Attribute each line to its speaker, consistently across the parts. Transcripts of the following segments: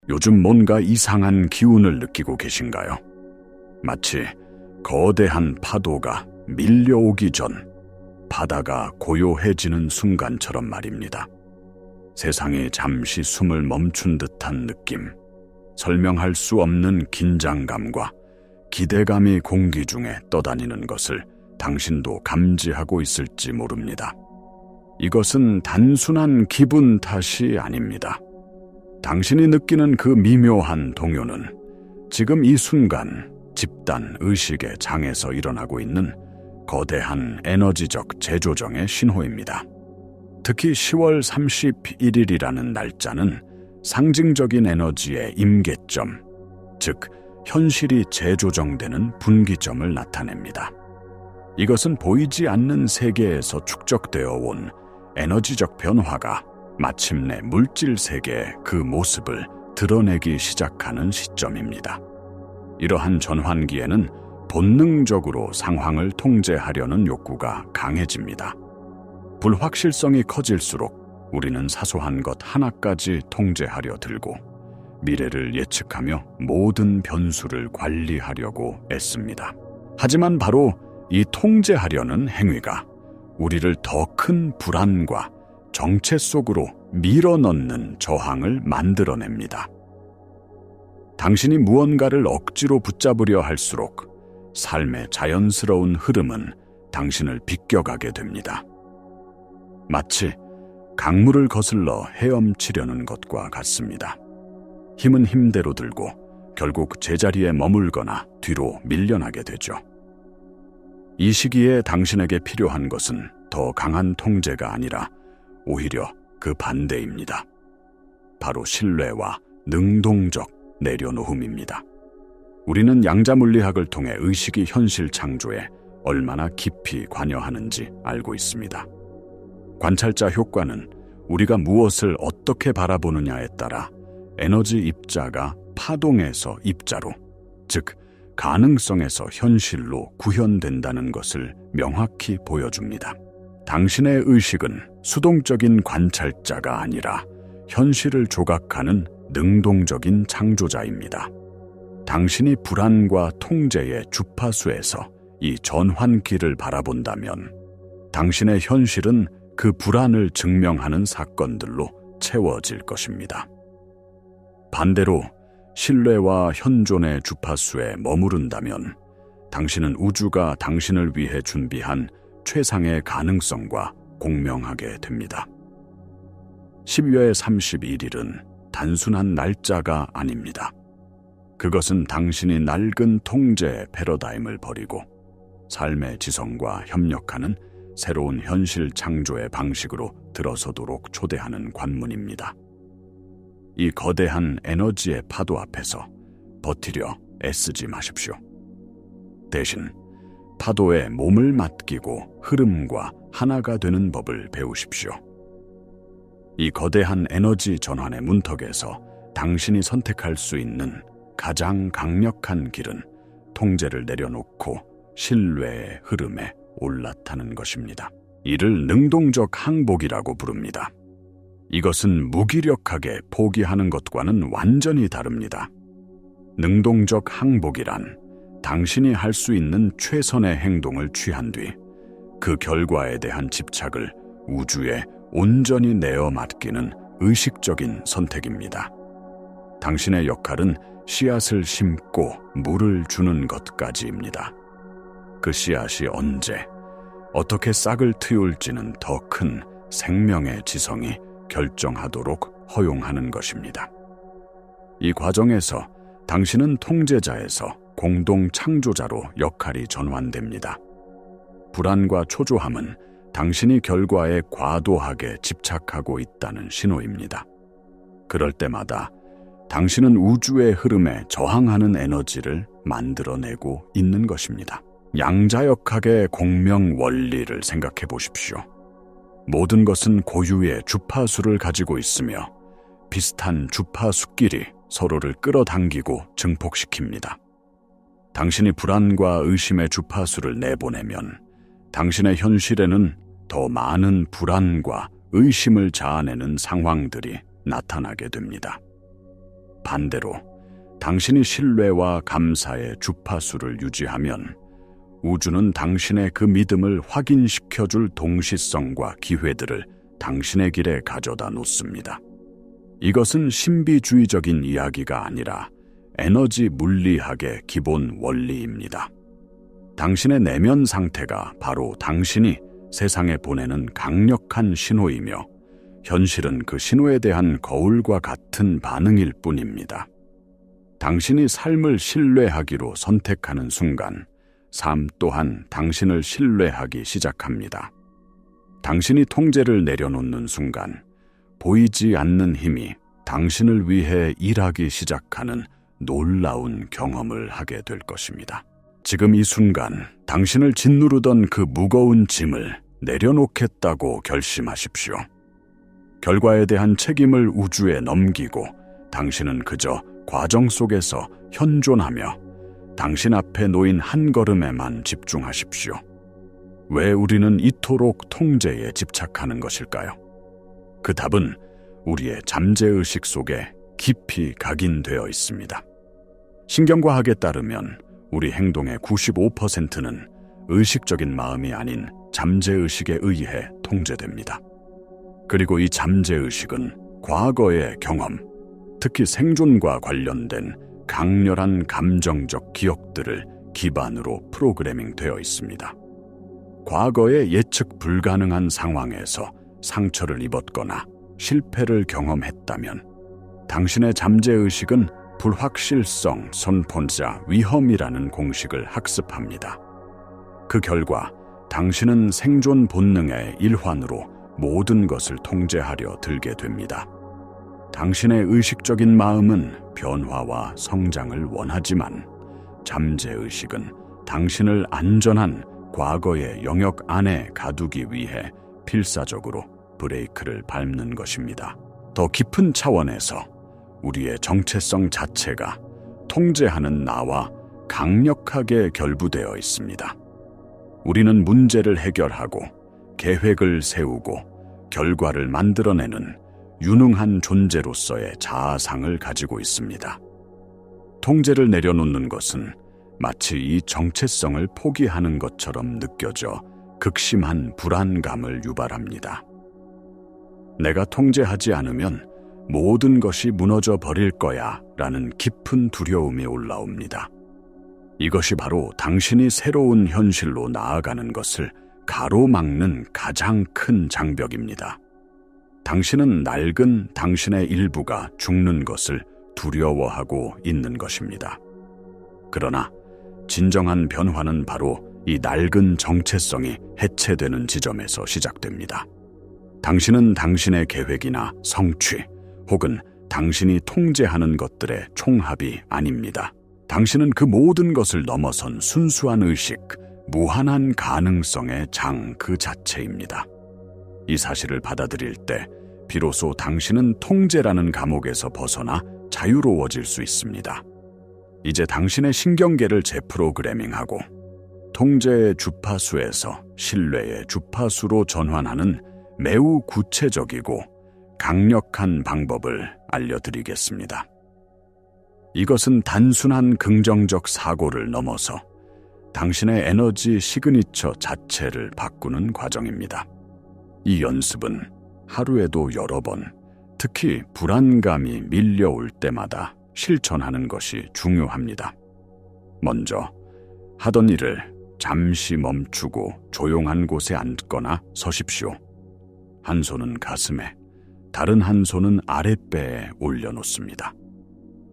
Speaker 1: 요즘 뭔가 이상한 기운을 느끼고 계신가요? 마치 거대한 파도가 밀려오기 전 바다가 고요해지는 순간처럼 말입니다. 세상이 잠시 숨을 멈춘 듯한 느낌, 설명할 수 없는 긴장감과 기대감이 공기 중에 떠다니는 것을 당신도 감지하고 있을지 모릅니다. 이것은 단순한 기분 탓이 아닙니다. 당신이 느끼는 그 미묘한 동요는 지금 이 순간 집단 의식의 장에서 일어나고 있는 거대한 에너지적 재조정의 신호입니다. 특히 10월 31일이라는 날짜는 상징적인 에너지의 임계점, 즉 현실이 재조정되는 분기점을 나타냅니다. 이것은 보이지 않는 세계에서 축적되어 온 에너지적 변화가 마침내 물질 세계의 그 모습을 드러내기 시작하는 시점입니다. 이러한 전환기에는 본능적으로 상황을 통제하려는 욕구가 강해집니다. 불확실성이 커질수록 우리는 사소한 것 하나까지 통제하려 들고 미래를 예측하며 모든 변수를 관리하려고 애씁니다. 하지만 바로 이 통제하려는 행위가 우리를 더 큰 불안과 정체 속으로 밀어넣는 저항을 만들어냅니다. 당신이 무언가를 억지로 붙잡으려 할수록 삶의 자연스러운 흐름은 당신을 비껴가게 됩니다. 마치 강물을 거슬러 헤엄치려는 것과 같습니다. 힘은 힘대로 들고 결국 제자리에 머물거나 뒤로 밀려나게 되죠. 이 시기에 당신에게 필요한 것은 더 강한 통제가 아니라 오히려 그 반대입니다. 바로 신뢰와 능동적 내려놓음입니다. 우리는 양자물리학을 통해 의식이 현실 창조에 얼마나 깊이 관여하는지 알고 있습니다. 관찰자 효과는 우리가 무엇을 어떻게 바라보느냐에 따라 에너지 입자가 파동에서 입자로, 즉 가능성에서 현실로 구현된다는 것을 명확히 보여줍니다. 당신의 의식은 수동적인 관찰자가 아니라 현실을 조각하는 능동적인 창조자입니다. 당신이 불안과 통제의 주파수에서 이 전환기를 바라본다면 당신의 현실은 그 불안을 증명하는 사건들로 채워질 것입니다. 반대로 신뢰와 현존의 주파수에 머무른다면 당신은 우주가 당신을 위해 준비한 최상의 가능성과 공명하게 됩니다. 12월 31일은 단순한 날짜가 아닙니다. 그것은 당신이 낡은 통제의 패러다임을 버리고 삶의 지성과 협력하는 새로운 현실 창조의 방식으로 들어서도록 초대하는 관문입니다. 이 거대한 에너지의 파도 앞에서 버티려 애쓰지 마십시오. 대신 파도에 몸을 맡기고 흐름과 하나가 되는 법을 배우십시오. 이 거대한 에너지 전환의 문턱에서 당신이 선택할 수 있는 가장 강력한 길은 통제를 내려놓고 신뢰의 흐름에 올라타는 것입니다. 이를 능동적 항복이라고 부릅니다. 이것은 무기력하게 포기하는 것과는 완전히 다릅니다. 능동적 항복이란 당신이 할 수 있는 최선의 행동을 취한 뒤 그 결과에 대한 집착을 우주에 온전히 내어 맡기는 의식적인 선택입니다. 당신의 역할은 씨앗을 심고 물을 주는 것까지입니다. 그 씨앗이 언제, 어떻게 싹을 틔울지는 더 큰 생명의 지성이 결정하도록 허용하는 것입니다. 이 과정에서 당신은 통제자에서 공동 창조자로 역할이 전환됩니다. 불안과 초조함은 당신이 결과에 과도하게 집착하고 있다는 신호입니다. 그럴 때마다 당신은 우주의 흐름에 저항하는 에너지를 만들어내고 있는 것입니다. 양자역학의 공명 원리를 생각해 보십시오. 모든 것은 고유의 주파수를 가지고 있으며 비슷한 주파수끼리 서로를 끌어당기고 증폭시킵니다. 당신이 불안과 의심의 주파수를 내보내면 당신의 현실에는 더 많은 불안과 의심을 자아내는 상황들이 나타나게 됩니다. 반대로 당신이 신뢰와 감사의 주파수를 유지하면 우주는 당신의 그 믿음을 확인시켜줄 동시성과 기회들을 당신의 길에 가져다 놓습니다. 이것은 신비주의적인 이야기가 아니라 에너지 물리학의 기본 원리입니다. 당신의 내면 상태가 바로 당신이 세상에 보내는 강력한 신호이며 현실은 그 신호에 대한 거울과 같은 반응일 뿐입니다. 당신이 삶을 신뢰하기로 선택하는 순간 삶 또한 당신을 신뢰하기 시작합니다. 당신이 통제를 내려놓는 순간 보이지 않는 힘이 당신을 위해 일하기 시작하는 놀라운 경험을 하게 될 것입니다. 지금 이 순간 당신을 짓누르던 그 무거운 짐을 내려놓겠다고 결심하십시오. 결과에 대한 책임을 우주에 넘기고 당신은 그저 과정 속에서 현존하며 당신 앞에 놓인 한 걸음에만 집중하십시오. 왜 우리는 이토록 통제에 집착하는 것일까요? 그 답은 우리의 잠재의식 속에 깊이 각인되어 있습니다. 신경과학에 따르면 우리 행동의 95%는 의식적인 마음이 아닌 잠재의식에 의해 통제됩니다. 그리고 이 잠재의식은 과거의 경험, 특히 생존과 관련된 강렬한 감정적 기억들을 기반으로 프로그래밍 되어 있습니다. 과거의 예측 불가능한 상황에서 상처를 입었거나 실패를 경험했다면 당신의 잠재의식은 불확실성, 선포자, 위험이라는 공식을 학습합니다. 그 결과 당신은 생존 본능의 일환으로 모든 것을 통제하려 들게 됩니다. 당신의 의식적인 마음은 변화와 성장을 원하지만 잠재의식은 당신을 안전한 과거의 영역 안에 가두기 위해 필사적으로 브레이크를 밟는 것입니다. 더 깊은 차원에서 우리의 정체성 자체가 통제하는 나와 강력하게 결부되어 있습니다. 우리는 문제를 해결하고 계획을 세우고 결과를 만들어내는 유능한 존재로서의 자아상을 가지고 있습니다. 통제를 내려놓는 것은 마치 이 정체성을 포기하는 것처럼 느껴져 극심한 불안감을 유발합니다. 내가 통제하지 않으면 모든 것이 무너져 버릴 거야 라는 깊은 두려움이 올라옵니다. 이것이 바로 당신이 새로운 현실로 나아가는 것을 가로막는 가장 큰 장벽입니다. 당신은 낡은 당신의 일부가 죽는 것을 두려워하고 있는 것입니다. 그러나 진정한 변화는 바로 이 낡은 정체성이 해체되는 지점에서 시작됩니다. 당신은 당신의 계획이나 성취 혹은 당신이 통제하는 것들의 총합이 아닙니다. 당신은 그 모든 것을 넘어선 순수한 의식, 무한한 가능성의 장 그 자체입니다. 이 사실을 받아들일 때 비로소 당신은 통제라는 감옥에서 벗어나 자유로워질 수 있습니다. 이제 당신의 신경계를 재프로그래밍하고 통제의 주파수에서 신뢰의 주파수로 전환하는 매우 구체적이고 강력한 방법을 알려드리겠습니다. 이것은 단순한 긍정적 사고를 넘어서 당신의 에너지 시그니처 자체를 바꾸는 과정입니다. 이 연습은 하루에도 여러 번, 특히 불안감이 밀려올 때마다 실천하는 것이 중요합니다. 먼저 하던 일을 잠시 멈추고 조용한 곳에 앉거나 서십시오. 한 손은 가슴에, 다른 한 손은 아랫배에 올려놓습니다.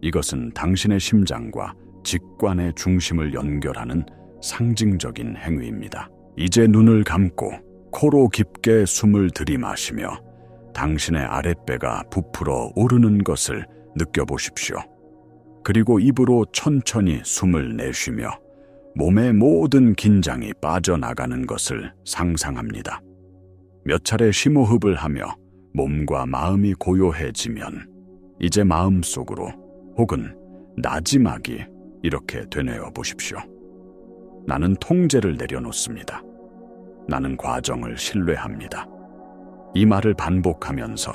Speaker 1: 이것은 당신의 심장과 직관의 중심을 연결하는 상징적인 행위입니다. 이제 눈을 감고 코로 깊게 숨을 들이마시며 당신의 아랫배가 부풀어 오르는 것을 느껴보십시오. 그리고 입으로 천천히 숨을 내쉬며 몸의 모든 긴장이 빠져나가는 것을 상상합니다. 몇 차례 심호흡을 하며 몸과 마음이 고요해지면 이제 마음속으로 혹은 나지막이 이렇게 되뇌어 보십시오. 나는 통제를 내려놓습니다. 나는 과정을 신뢰합니다. 이 말을 반복하면서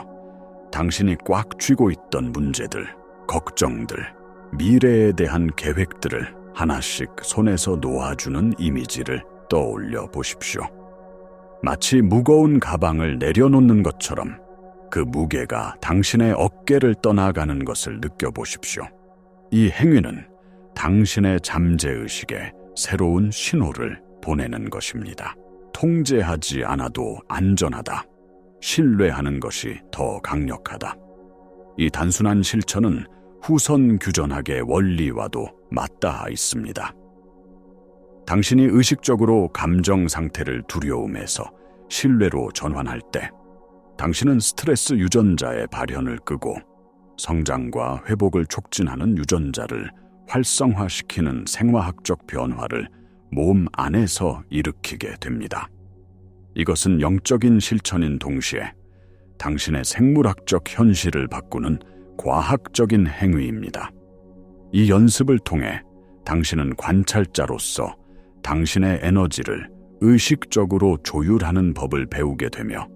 Speaker 1: 당신이 꽉 쥐고 있던 문제들, 걱정들, 미래에 대한 계획들을 하나씩 손에서 놓아주는 이미지를 떠올려 보십시오. 마치 무거운 가방을 내려놓는 것처럼 그 무게가 당신의 어깨를 떠나가는 것을 느껴보십시오. 이 행위는 당신의 잠재의식에 새로운 신호를 보내는 것입니다. 통제하지 않아도 안전하다. 신뢰하는 것이 더 강력하다. 이 단순한 실천은 후선 규전학의 원리와도 맞닿아 있습니다. 당신이 의식적으로 감정 상태를 두려움에서 신뢰로 전환할 때 당신은 스트레스 유전자의 발현을 끄고 성장과 회복을 촉진하는 유전자를 활성화시키는 생화학적 변화를 몸 안에서 일으키게 됩니다. 이것은 영적인 실천인 동시에 당신의 생물학적 현실을 바꾸는 과학적인 행위입니다. 이 연습을 통해 당신은 관찰자로서 당신의 에너지를 의식적으로 조율하는 법을 배우게 되며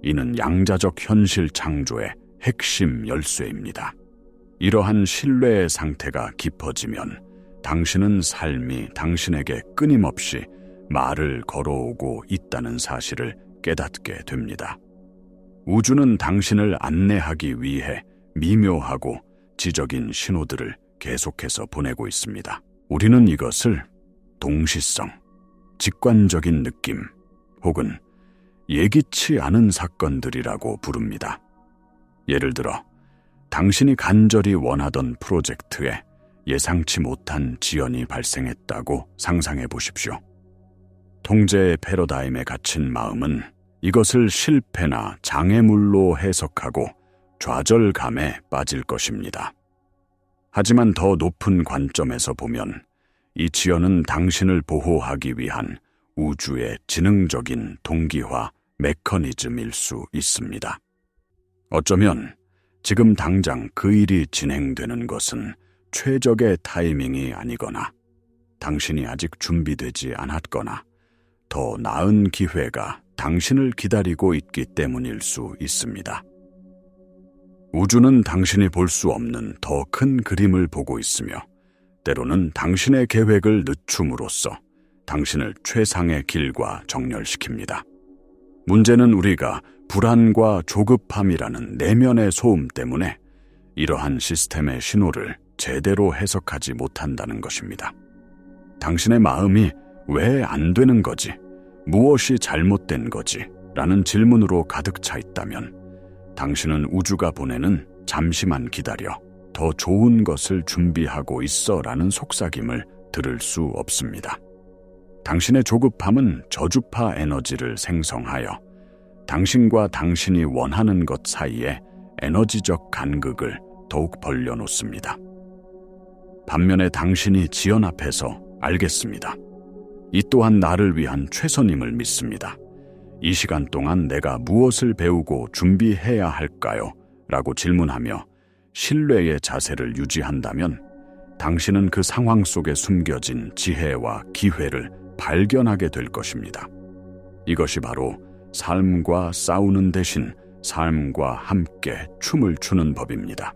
Speaker 1: 이는 양자적 현실 창조의 핵심 열쇠입니다. 이러한 신뢰의 상태가 깊어지면 당신은 삶이 당신에게 끊임없이 말을 걸어오고 있다는 사실을 깨닫게 됩니다. 우주는 당신을 안내하기 위해 미묘하고 지적인 신호들을 계속해서 보내고 있습니다. 우리는 이것을 동시성, 직관적인 느낌 혹은 예기치 않은 사건들이라고 부릅니다. 예를 들어 당신이 간절히 원하던 프로젝트에 예상치 못한 지연이 발생했다고 상상해 보십시오. 통제의 패러다임에 갇힌 마음은 이것을 실패나 장애물로 해석하고 좌절감에 빠질 것입니다. 하지만 더 높은 관점에서 보면 이 지연은 당신을 보호하기 위한 우주의 지능적인 동기화 메커니즘일 수 있습니다. 어쩌면 지금 당장 그 일이 진행되는 것은 최적의 타이밍이 아니거나 당신이 아직 준비되지 않았거나 더 나은 기회가 당신을 기다리고 있기 때문일 수 있습니다. 우주는 당신이 볼 수 없는 더 큰 그림을 보고 있으며 때로는 당신의 계획을 늦춤으로써 당신을 최상의 길과 정렬시킵니다. 문제는 우리가 불안과 조급함이라는 내면의 소음 때문에 이러한 시스템의 신호를 제대로 해석하지 못한다는 것입니다. 당신의 마음이 왜 안 되는 거지? 무엇이 잘못된 거지? 라는 질문으로 가득 차 있다면 당신은 우주가 보내는 잠시만 기다려, 더 좋은 것을 준비하고 있어 라는 속삭임을 들을 수 없습니다. 당신의 조급함은 저주파 에너지를 생성하여 당신과 당신이 원하는 것 사이에 에너지적 간극을 더욱 벌려놓습니다. 반면에 당신이 지연 앞에서 알겠습니다. 이 또한 나를 위한 최선임을 믿습니다. 이 시간 동안 내가 무엇을 배우고 준비해야 할까요? 라고 질문하며 신뢰의 자세를 유지한다면 당신은 그 상황 속에 숨겨진 지혜와 기회를 발견하게 될 것입니다. 이것이 바로 삶과 싸우는 대신 삶과 함께 춤을 추는 법입니다.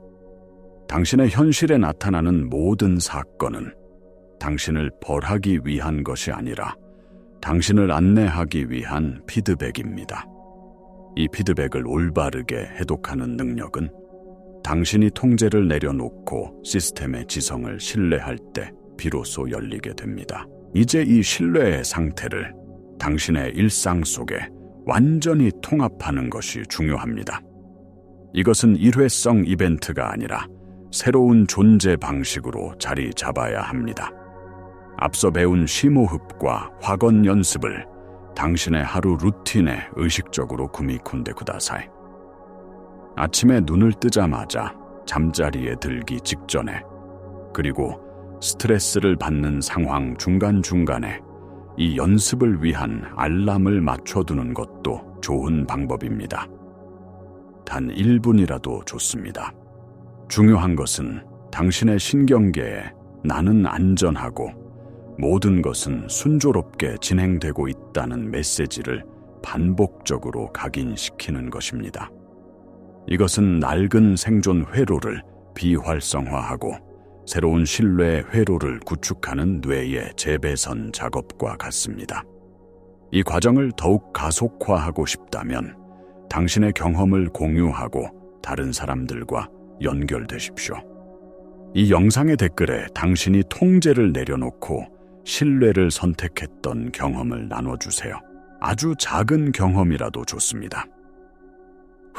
Speaker 1: 당신의 현실에 나타나는 모든 사건은 당신을 벌하기 위한 것이 아니라 당신을 안내하기 위한 피드백입니다. 이 피드백을 올바르게 해독하는 능력은 당신이 통제를 내려놓고 시스템의 지성을 신뢰할 때 비로소 열리게 됩니다. 이제 이 신뢰의 상태를 당신의 일상 속에 완전히 통합하는 것이 중요합니다. 이것은 일회성 이벤트가 아니라 새로운 존재 방식으로 자리 잡아야 합니다. 앞서 배운 심호흡과 확언 연습을 당신의 하루 루틴에 의식적으로 구미콘데 쿠다사이. 아침에 눈을 뜨자마자 잠자리에 들기 직전에, 그리고 스트레스를 받는 상황 중간중간에 이 연습을 위한 알람을 맞춰두는 것도 좋은 방법입니다. 단 1분이라도 좋습니다. 중요한 것은 당신의 신경계에 나는 안전하고 모든 것은 순조롭게 진행되고 있다는 메시지를 반복적으로 각인시키는 것입니다. 이것은 낡은 생존 회로를 비활성화하고 새로운 신뢰 회로를 구축하는 뇌의 재배선 작업과 같습니다. 이 과정을 더욱 가속화하고 싶다면 당신의 경험을 공유하고 다른 사람들과 연결되십시오. 이 영상의 댓글에 당신이 통제를 내려놓고 신뢰를 선택했던 경험을 나눠주세요. 아주 작은 경험이라도 좋습니다.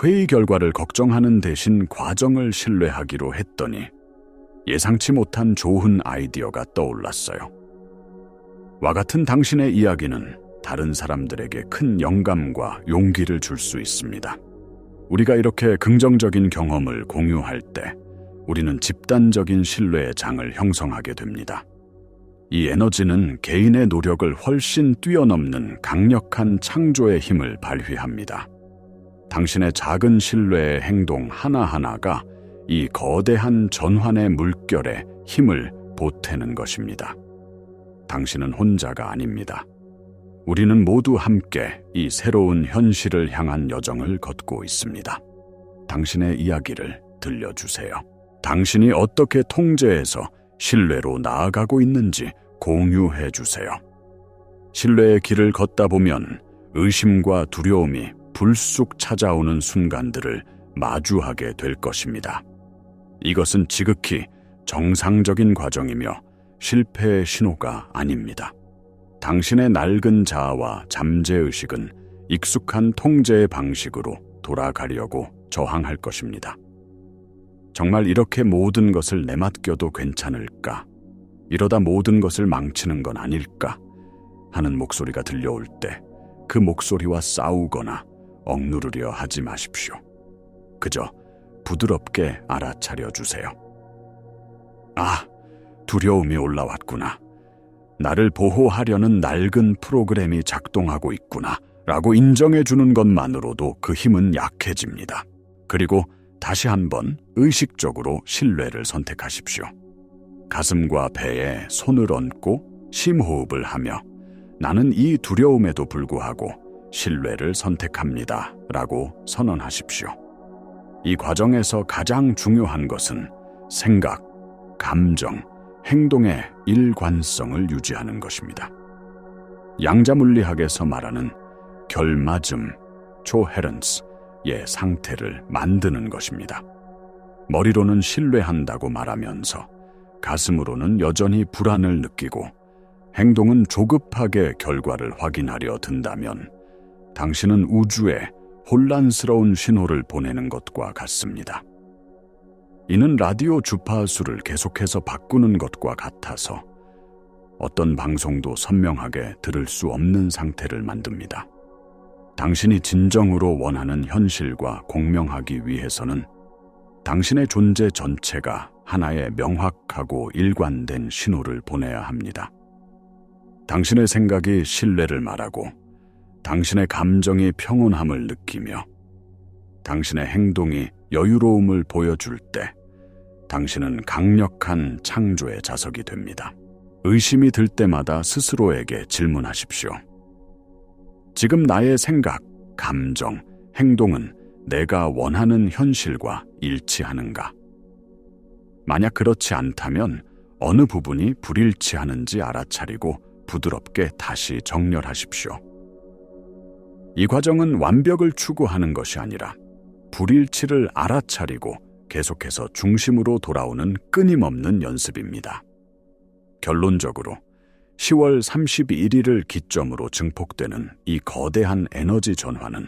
Speaker 1: 회의 결과를 걱정하는 대신 과정을 신뢰하기로 했더니 예상치 못한 좋은 아이디어가 떠올랐어요. 와 같은 당신의 이야기는 다른 사람들에게 큰 영감과 용기를 줄 수 있습니다. 우리가 이렇게 긍정적인 경험을 공유할 때 우리는 집단적인 신뢰의 장을 형성하게 됩니다. 이 에너지는 개인의 노력을 훨씬 뛰어넘는 강력한 창조의 힘을 발휘합니다. 당신의 작은 신뢰의 행동 하나하나가 이 거대한 전환의 물결에 힘을 보태는 것입니다. 당신은 혼자가 아닙니다. 우리는 모두 함께 이 새로운 현실을 향한 여정을 걷고 있습니다. 당신의 이야기를 들려주세요. 당신이 어떻게 통제해서 신뢰로 나아가고 있는지 공유해 주세요. 신뢰의 길을 걷다 보면 의심과 두려움이 불쑥 찾아오는 순간들을 마주하게 될 것입니다. 이것은 지극히 정상적인 과정이며 실패의 신호가 아닙니다. 당신의 낡은 자아와 잠재의식은 익숙한 통제의 방식으로 돌아가려고 저항할 것입니다. 정말 이렇게 모든 것을 내맡겨도 괜찮을까? 이러다 모든 것을 망치는 건 아닐까? 하는 목소리가 들려올 때 그 목소리와 싸우거나 억누르려 하지 마십시오. 그저 부드럽게 알아차려 주세요. 아, 두려움이 올라왔구나. 나를 보호하려는 낡은 프로그램이 작동하고 있구나 라고 인정해 주는 것만으로도 그 힘은 약해집니다. 그리고 다시 한번 의식적으로 신뢰를 선택하십시오. 가슴과 배에 손을 얹고 심호흡을 하며 나는 이 두려움에도 불구하고 신뢰를 선택합니다 라고 선언하십시오. 이 과정에서 가장 중요한 것은 생각, 감정, 행동의 일관성을 유지하는 것입니다. 양자물리학에서 말하는 결맞음, coherence의 상태를 만드는 것입니다. 머리로는 신뢰한다고 말하면서 가슴으로는 여전히 불안을 느끼고 행동은 조급하게 결과를 확인하려 든다면 당신은 우주에 혼란스러운 신호를 보내는 것과 같습니다. 이는 라디오 주파수를 계속해서 바꾸는 것과 같아서 어떤 방송도 선명하게 들을 수 없는 상태를 만듭니다. 당신이 진정으로 원하는 현실과 공명하기 위해서는 당신의 존재 전체가 하나의 명확하고 일관된 신호를 보내야 합니다. 당신의 생각이 신뢰를 말하고 당신의 감정이 평온함을 느끼며 당신의 행동이 여유로움을 보여줄 때 당신은 강력한 창조의 자석이 됩니다. 의심이 들 때마다 스스로에게 질문하십시오. 지금 나의 생각, 감정, 행동은 내가 원하는 현실과 일치하는가? 만약 그렇지 않다면 어느 부분이 불일치하는지 알아차리고 부드럽게 다시 정렬하십시오. 이 과정은 완벽을 추구하는 것이 아니라 불일치를 알아차리고 계속해서 중심으로 돌아오는 끊임없는 연습입니다. 결론적으로 10월 31일을 기점으로 증폭되는 이 거대한 에너지 전환은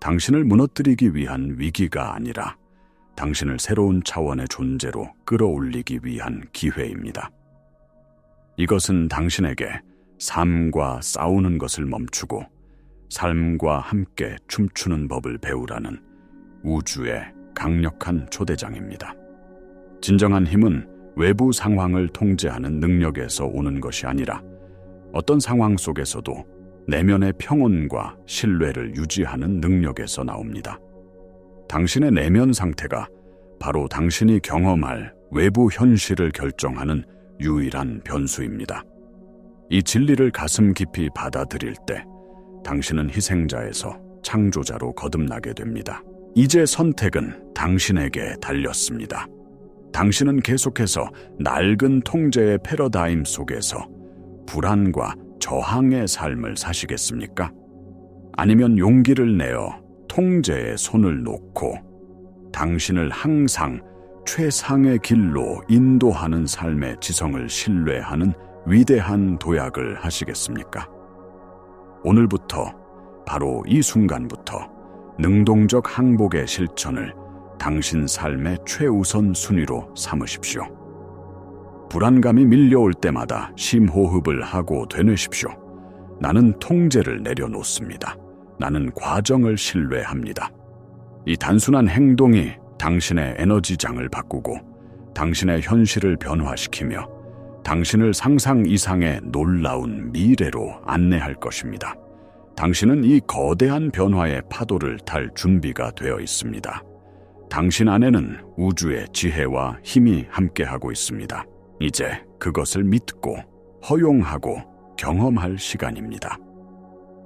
Speaker 1: 당신을 무너뜨리기 위한 위기가 아니라 당신을 새로운 차원의 존재로 끌어올리기 위한 기회입니다. 이것은 당신에게 삶과 싸우는 것을 멈추고 삶과 함께 춤추는 법을 배우라는 우주의 강력한 초대장입니다. 진정한 힘은 외부 상황을 통제하는 능력에서 오는 것이 아니라 어떤 상황 속에서도 내면의 평온과 신뢰를 유지하는 능력에서 나옵니다. 당신의 내면 상태가 바로 당신이 경험할 외부 현실을 결정하는 유일한 변수입니다. 이 진리를 가슴 깊이 받아들일 때 당신은 희생자에서 창조자로 거듭나게 됩니다. 이제 선택은 당신에게 달렸습니다. 당신은 계속해서 낡은 통제의 패러다임 속에서 불안과 저항의 삶을 사시겠습니까? 아니면 용기를 내어 통제의 손을 놓고 당신을 항상 최상의 길로 인도하는 삶의 지성을 신뢰하는 위대한 도약을 하시겠습니까? 오늘부터, 바로 이 순간부터 능동적 항복의 실천을 당신 삶의 최우선 순위로 삼으십시오. 불안감이 밀려올 때마다 심호흡을 하고 되뇌십시오. 나는 통제를 내려놓습니다. 나는 과정을 신뢰합니다. 이 단순한 행동이 당신의 에너지장을 바꾸고 당신의 현실을 변화시키며 당신을 상상 이상의 놀라운 미래로 안내할 것입니다. 당신은 이 거대한 변화의 파도를 탈 준비가 되어 있습니다. 당신 안에는 우주의 지혜와 힘이 함께하고 있습니다. 이제 그것을 믿고 허용하고 경험할 시간입니다.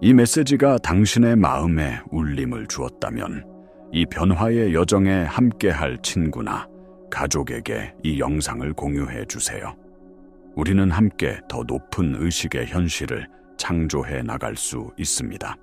Speaker 1: 이 메시지가 당신의 마음에 울림을 주었다면 이 변화의 여정에 함께할 친구나 가족에게 이 영상을 공유해 주세요. 우리는 함께 더 높은 의식의 현실을 창조해 나갈 수 있습니다.